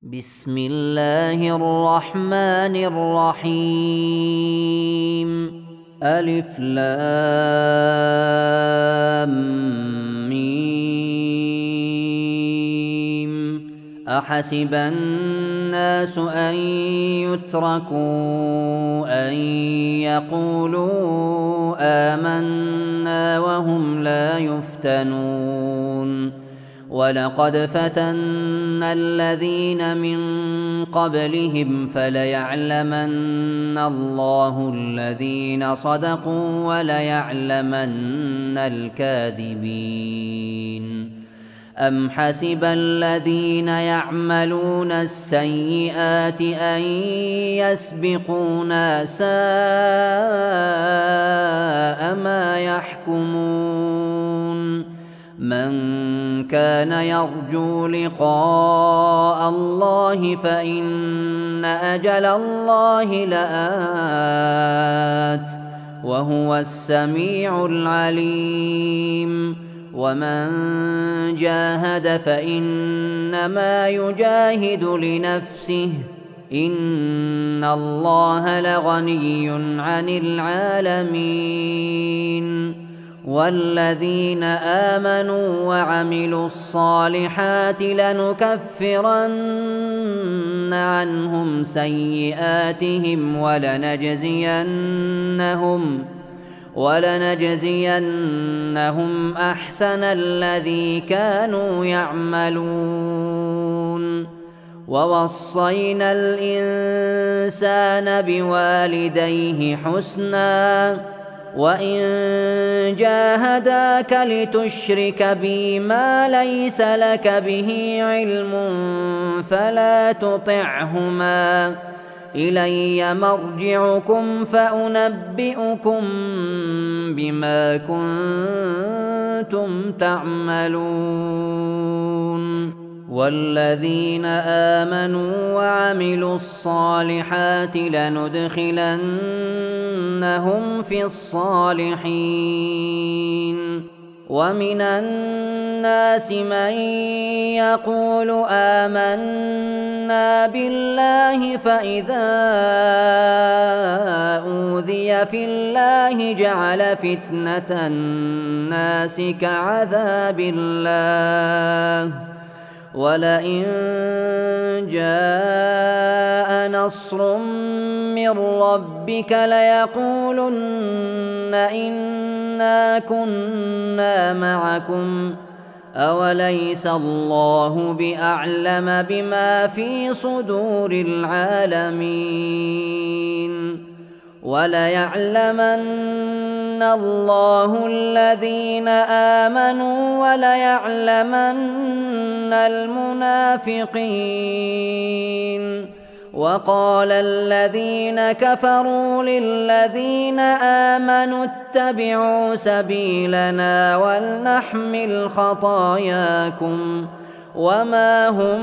بسم الله الرحمن الرحيم. ألف لام ميم. أحسب الناس أن يتركوا أن يقولوا آمنا وهم لا يفتنون. ولقد فتنا الذين من قبلهم فليعلمن الله الذين صدقوا وليعلمن الكاذبين. أم حسب الذين يعملون السيئات أن يسبقونا ساء ما يحكمون. من كان يرجو لقاء الله فإن أجل الله لآت وهو السميع العليم. ومن جاهد فإنما يجاهد لنفسه إن الله لغني عن العالمين. والذين آمنوا وعملوا الصالحات لنكفرن عنهم سيئاتهم ولنجزينهم أحسن الذي كانوا يعملون. ووصينا الإنسان بوالديه حسناً وإن جاهداك لتشرك بي ما ليس لك به علم فلا تطعهما إلي مرجعكم فأنبئكم بما كنتم تعملون. والذين آمنوا وعملوا الصالحات لندخلنهم في الصالحين. ومن الناس من يقول آمنا بالله فإذا أوذي في الله جعل فتنة الناس كعذاب الله. ولئن جاء نصر من ربك ليقولن إنا كنا معكم أوليس الله بأعلم بما في صدور العالمين. وليعلمن الله الذين آمنوا وليعلمن المنافقين. وقال الذين كفروا للذين آمنوا اتبعوا سبيلنا ولنحمل خطاياكم وما هم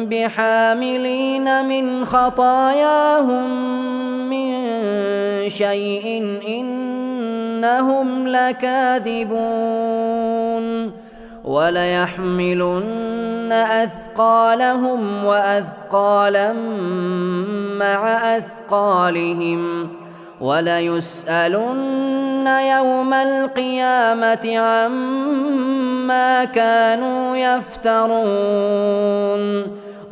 بحاملين من خطاياهم من شيء إنهم لكاذبون. وليحملن أثقالهم وأثقالا مع أثقالهم وليسألن يوم القيامة عما كانوا يفترون.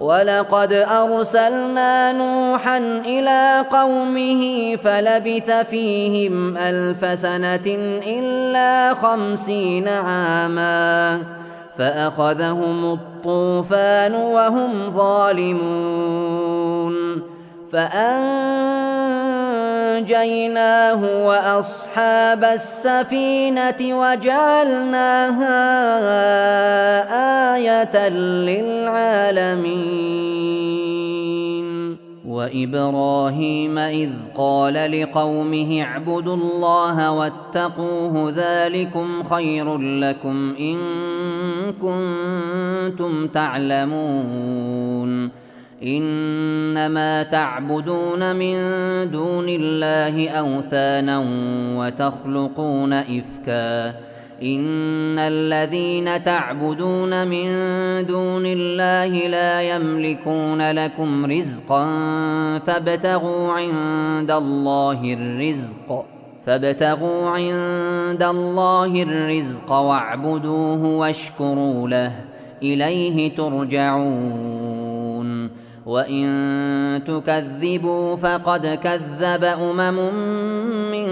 ولقد أرسلنا نوحا إلى قومه فلبث فيهم 1000 سنة إلا 50 عاما فأخذهم الطوفان وهم ظالمون فأنجيناه وأصحاب السفينة وجعلناها آية للعالمين. وإبراهيم إذ قال لقومه اعبدوا الله واتقوه ذلكم خير لكم إن كنتم تعلمون. إنما تعبدون من دون الله أوثانا وتخلقون إفكا إن الذين تعبدون من دون الله لا يملكون لكم رزقا فابتغوا عند الله الرزق واعبدوه واشكروا له إليه ترجعون وإن تكذبوا فقد كذب من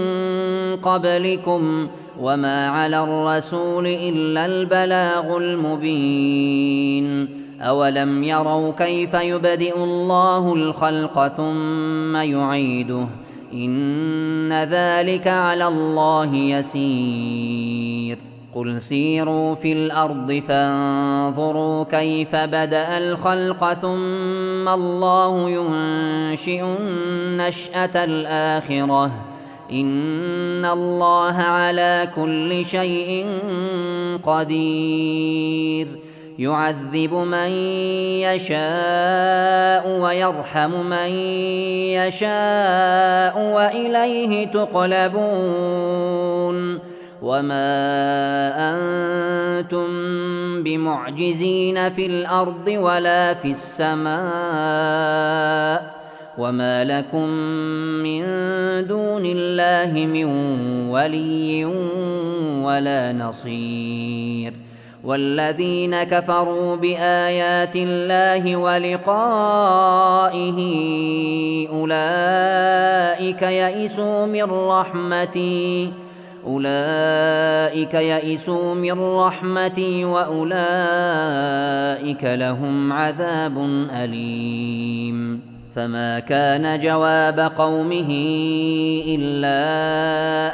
قبلكم وما على الرسول إلا البلاغ المبين أولم يروا كيف يبدئ الله الخلق ثم يعيده إن ذلك على الله يسير قل سيروا في الأرض فانظروا كيف بدأ الخلق ثم الله ينشئ النشأة الآخرة إن الله على كل شيء قدير يعذب من يشاء ويرحم من يشاء وإليه تقلبون وما أنتم بمعجزين في الأرض ولا في السماء وما لكم من دون الله من ولي ولا نصير والذين كفروا بآيات الله ولقائه أولئك يئسوا من رحمتي وأولئك لهم عذاب أليم فما كان جواب قومه إلا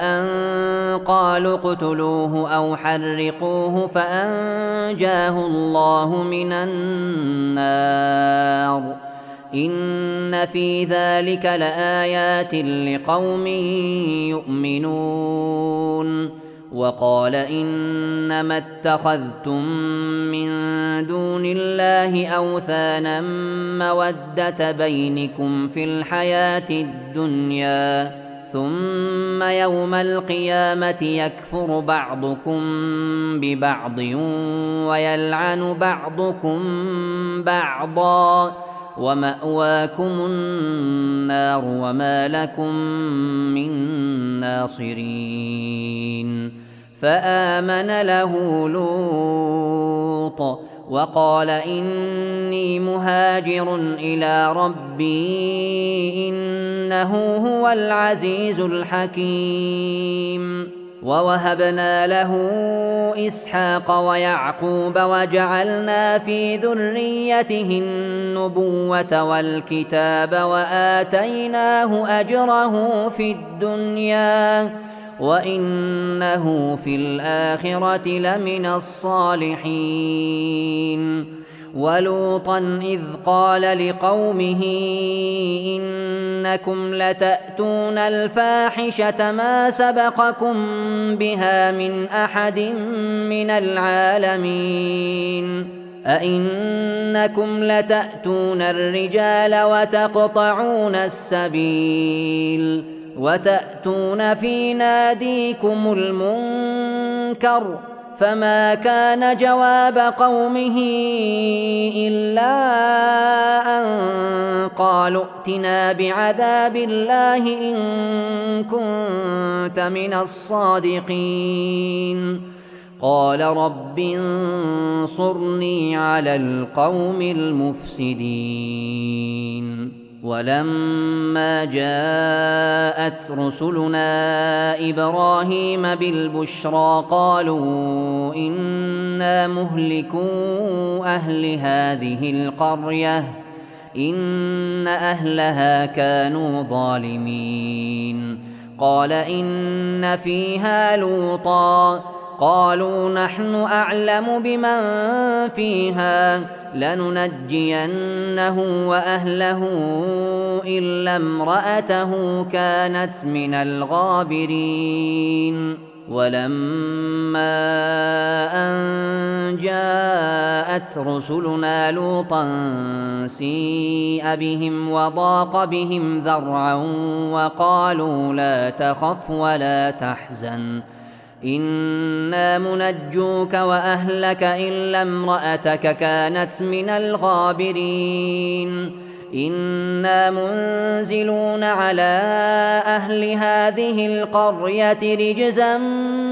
أن قالوا اقتلوه أو حرقوه فأنجاه الله من النار إن في ذلك لآيات لقوم يؤمنون وقال إنما اتخذتم من دون الله أوثانا مودة بينكم في الحياة الدنيا ثم يوم القيامة يكفر بعضكم ببعض ويلعن بعضكم بعضا ومأواكم النار وما لكم من ناصرين فآمن له لوط وقال إني مهاجر إلى ربي إنه هو العزيز الحكيم ووهبنا له إسحاق ويعقوب وجعلنا في ذريته النبوة والكتاب وآتيناه أجره في الدنيا وإنه في الآخرة لمن الصالحين ولوطا إذ قال لقومه إنكم لتأتون الفاحشة ما سبقكم بها من أحد من العالمين أئنكم لتأتون الرجال وتقطعون السبيل وتأتون في ناديكم المنكر فما كان جواب قومه إلا أن قالوا ائتنا بعذاب الله إن كنت من الصادقين قال رب انصرني على القوم المفسدين ولما جاءت رسلنا إبراهيم بالبشرى قالوا إنا مهلكو أهل هذه القرية إن أهلها كانوا ظالمين قال إن فيها لوطا قالوا نحن أعلم بمن فيها لننجينه وأهله إلا امرأته كانت من الغابرين ولما أن جاءت رسلنا لوطا سيء بهم وضاق بهم ذرعا وقالوا لا تخف ولا تحزن إنا منجوك وأهلك إلا امرأتك كانت من الغابرين إنا منزلون على أهل هذه القرية رجزا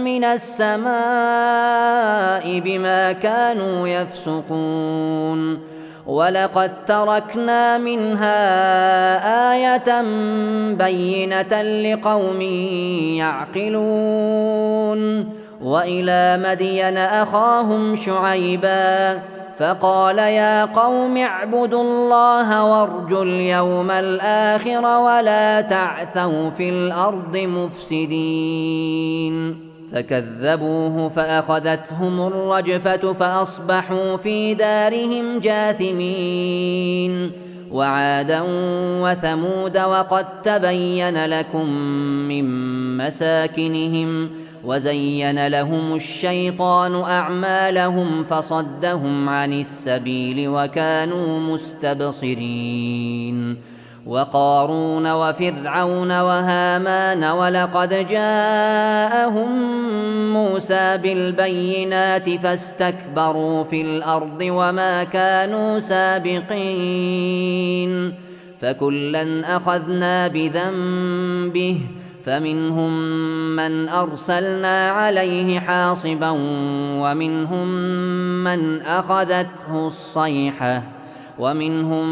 من السماء بما كانوا يفسقون ولقد تركنا منها آية بينة لقوم يعقلون وإلى مدين أخاهم شعيبا فقال يا قوم اعبدوا الله وارجوا اليوم الآخر ولا تعثوا في الأرض مفسدين فكذبوه فأخذتهم الرجفة فأصبحوا في دارهم جاثمين وعادا وثمود وقد تبين لكم من مساكنهم وزين لهم الشيطان أعمالهم فصدهم عن السبيل وكانوا مستبصرين وقارون وفرعون وهامان ولقد جاءهم موسى بالبينات فاستكبروا في الأرض وما كانوا سابقين فكلا أخذنا بذنبه فمنهم من أرسلنا عليه حاصبا ومنهم من أخذته الصيحة ومنهم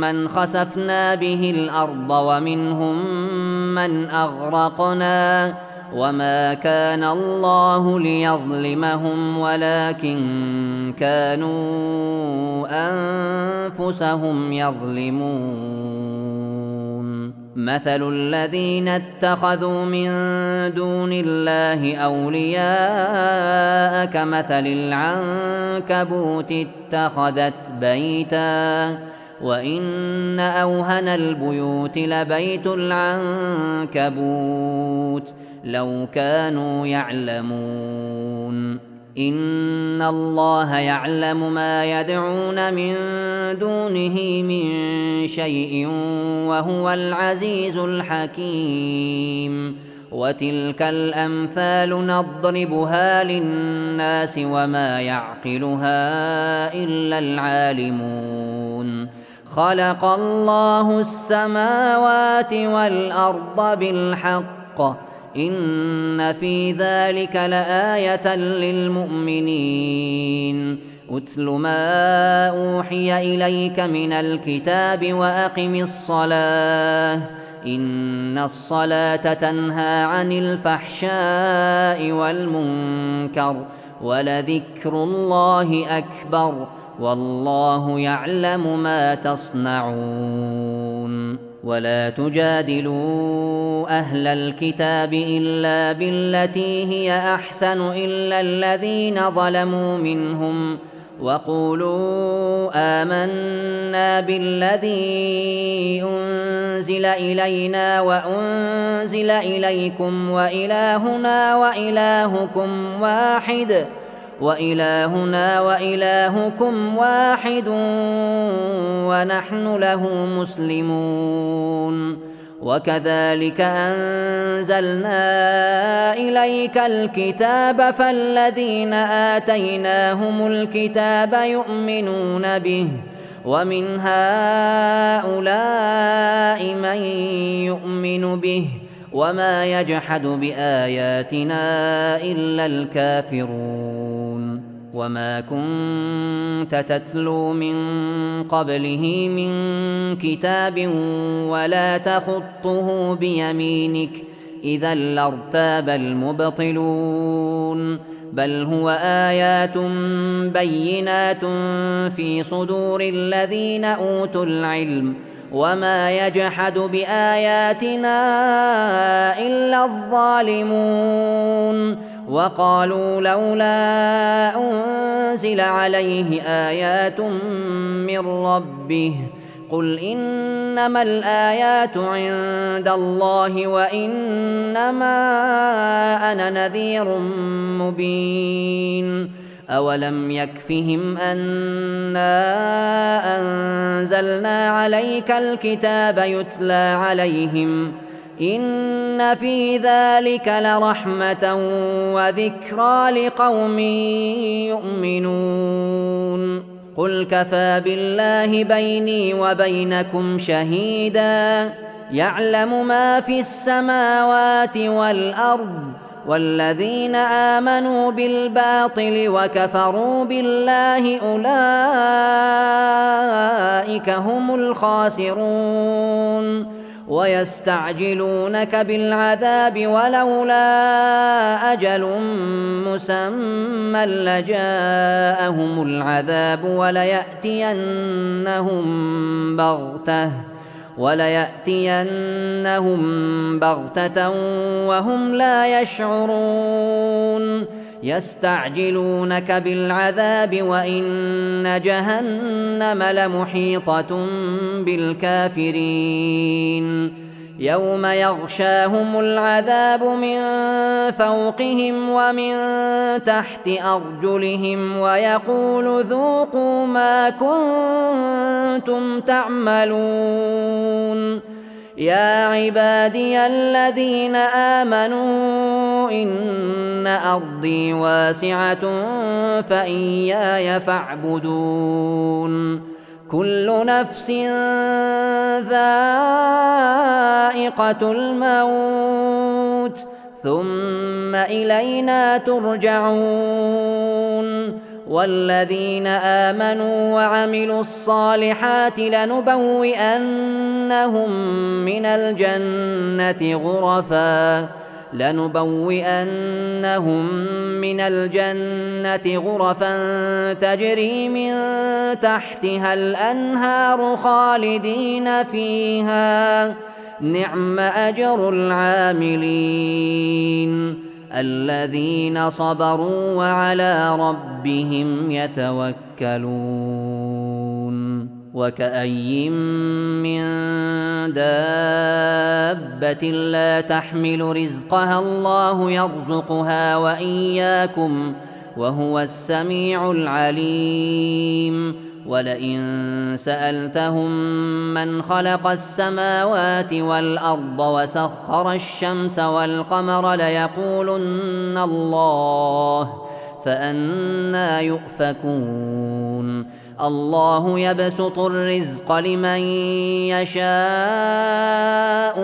من خسفنا به الأرض ومنهم من أغرقنا وما كان الله ليظلمهم ولكن كانوا أنفسهم يظلمون مثل الذين اتخذوا من دون الله أولياء كمثل العنكبوت اتخذت بيتا وإن أوهن البيوت لبيت العنكبوت لو كانوا يعلمون إن الله يعلم ما يدعون من دونه من شيء وهو العزيز الحكيم وتلك الأمثال نضربها للناس وما يعقلها إلا العالمون خلق الله السماوات والأرض بالحق إن في ذلك لآية للمؤمنين أتل ما أوحي إليك من الكتاب وأقم الصلاة إن الصلاة تنهى عن الفحشاء والمنكر ولذكر الله أكبر والله يعلم ما تصنعون ولا تجادلوا أهل الكتاب إلا بالتي هي أحسن إلا الذين ظلموا منهم وقولوا آمنا بالذي أنزل إلينا وأنزل إليكم وإلهنا وإلهكم واحد ونحن له مسلمون وكذلك أنزلنا إليك الكتاب فالذين آتيناهم الكتاب يؤمنون به ومن هؤلاء من يؤمن به وما يجحد بآياتنا إلا الكافرون وما كنت تتلو من قبله من كتاب ولا تخطه بيمينك إذا لارتاب المبطلون بل هو آيات بينات في صدور الذين أوتوا العلم وما يجحد بآياتنا إلا الظالمون وقالوا لولا أنزل عليه آيات من ربه قل إنما الآيات عند الله وإنما أنا نذير مبين أولم يكفهم أنا أنزلنا عليك الكتاب يتلى عليهم إن في ذلك لرحمة وذكرى لقوم يؤمنون قل كفى بالله بيني وبينكم شهيدا يعلم ما في السماوات والأرض والذين آمنوا بالباطل وكفروا بالله أولئك هم الخاسرون ويستعجلونك بالعذاب ولولا أجل مسمى لجاءهم العذاب وليأتينهم بغتة وهم لا يشعرون يستعجلونك بالعذاب وإن جهنم لمحيطة بالكافرين يوم يغشاهم العذاب من فوقهم ومن تحت أرجلهم ويقول ذوقوا ما كنتم تعملون يا عبادي الذين آمنوا إن أرضي واسعة فإياي فاعبدون كل نفس ذائقة الموت ثم إلينا ترجعون والذين آمنوا وعملوا الصالحات لنبوئنهم من الجنة غرفا تجري من تحتها الأنهار خالدين فيها نعم أجر العاملين الذين صبروا وعلى ربهم يتوكلون وكأي من دابة لا تحمل رزقها الله يرزقها وإياكم وهو السميع العليم ولئن سألتهم من خلق السماوات والأرض وسخر الشمس والقمر ليقولن الله فأنى يؤفكون الله يبسط الرزق لمن يشاء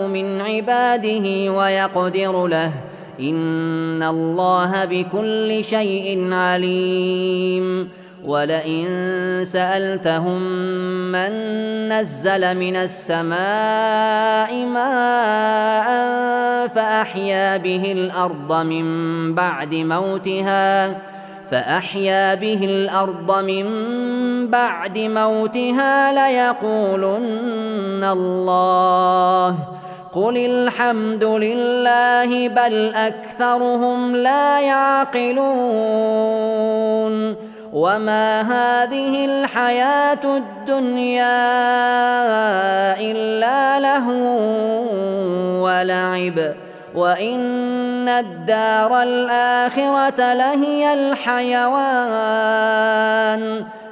من عباده ويقدر له إن الله بكل شيء عليم ولئن سألتهم من نزل من السماء ماء فأحيا به الأرض من بعد موتها ليقولن الله قل الحمد لله بل أكثرهم لا يعقلون وما هذه الحياة الدنيا إلا لهو ولعب وإن الدار الآخرة لهي الحيوان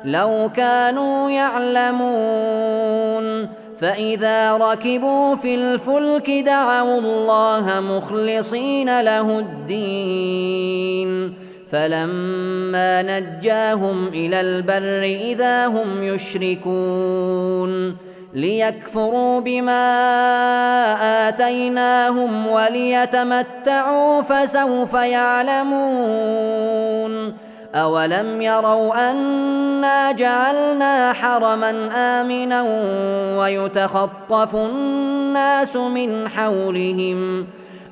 لو كانوا يعلمون فإذا ركبوا في الفلك دعوا الله مخلصين له الدين فلما نجاهم إلى البر إذا هم يشركون ليكفروا بما آتيناهم وليتمتعوا فسوف يعلمون أولم يروا أنا جعلنا حرما آمنا ويتخطف الناس من حولهم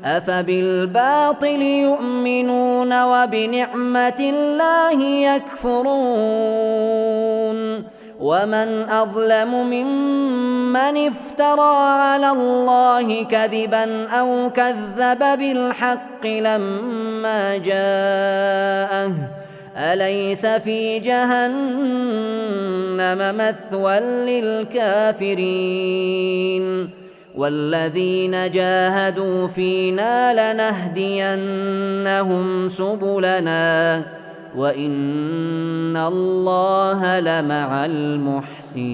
أفبالباطل يؤمنون وبنعمة الله يكفرون ومن أظلم ممن افترى على الله كذبا أو كذب بالحق لما جاءه أليس في جهنم مثوى للكافرين والذين جاهدوا فينا لنهدينهم سبلنا وإن الله لمع المحسنين.